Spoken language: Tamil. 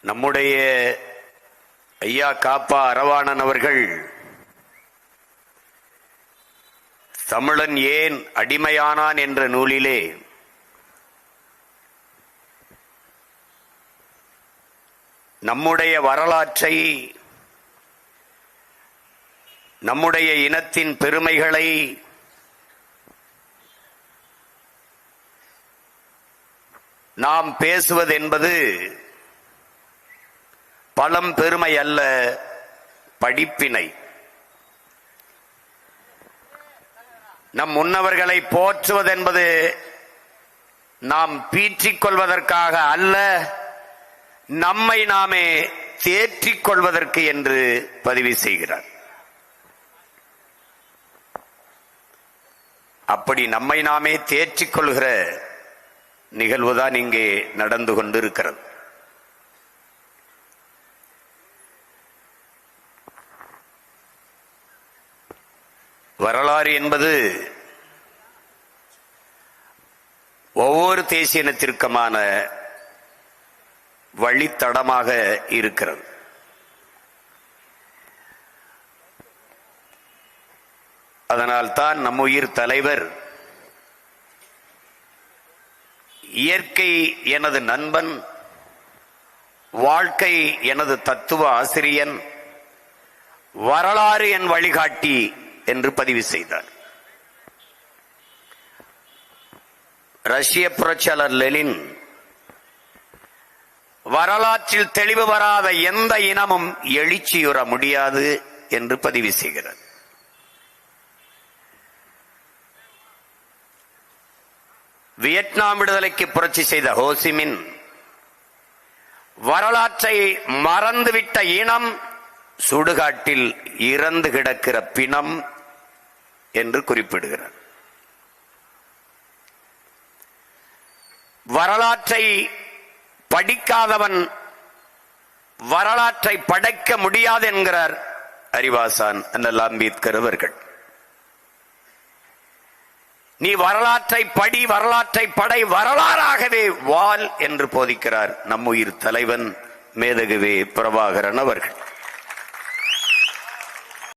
நம்முடைய ஐயா காப்பா அரவாணன் அவர்கள் தமிழன் ஏன் அடிமையானான் என்ற நூலிலே நம்முடைய வரலாற்றை, நம்முடைய இனத்தின் பெருமைகளை நாம் பேசுவது என்பது பழம் பெருமை அல்ல, படிப்பினை. நம் முன்னவர்களை போற்றுவதென்பது நாம் பீற்றிக் கொள்வதற்காக அல்ல, நம்மை நாமே தேற்றிக் கொள்வதற்கு என்று பதிவு செய்கிறார். அப்படி நம்மை நாமே தேற்றிக் கொள்கிற நிகழ்வுதான் இங்கே நடந்து கொண்டிருக்கிறது. வரலாறு என்பது ஒவ்வொரு தேசிய இனத்திற்குமான வழித்தடமாக இருக்கிறது. அதனால்தான் நம் உயிர் தலைவர் இயற்கை எனது நண்பன், வாழ்க்கை எனது தத்துவ ஆசிரியன், வரலாறு என் வழிகாட்டி என்று பதிவு செய்தார். ரஷ்ய புரட்சியாளர் லெனின் வரலாற்றில் தெளிவு வராத எந்த இனமும் எழுச்சியுற முடியாது என்று பதிவு செய்கிறார். வியட்நாம் விடுதலைக்கு புரட்சி செய்த ஹோசிமின் வரலாற்றை மறந்துவிட்ட இனம் சுடுகாட்டில் இறந்து கிடக்கிற பிணம் என்று குறிப்பிடுகிறார். வரலாற்றை படிக்காதவன் வரலாற்றை படைக்க முடியாது என்கிறார் அறிவாசான் அண்ணல் அம்பேத்கர் அவர்கள். நீ வரலாற்றை படி, வரலாற்றை படை, வரலாறாகவே வாழ் என்று போதிக்கிறார் நம்முயிர் தலைவன் மேதகுவே பிரபாகரன் அவர்கள்.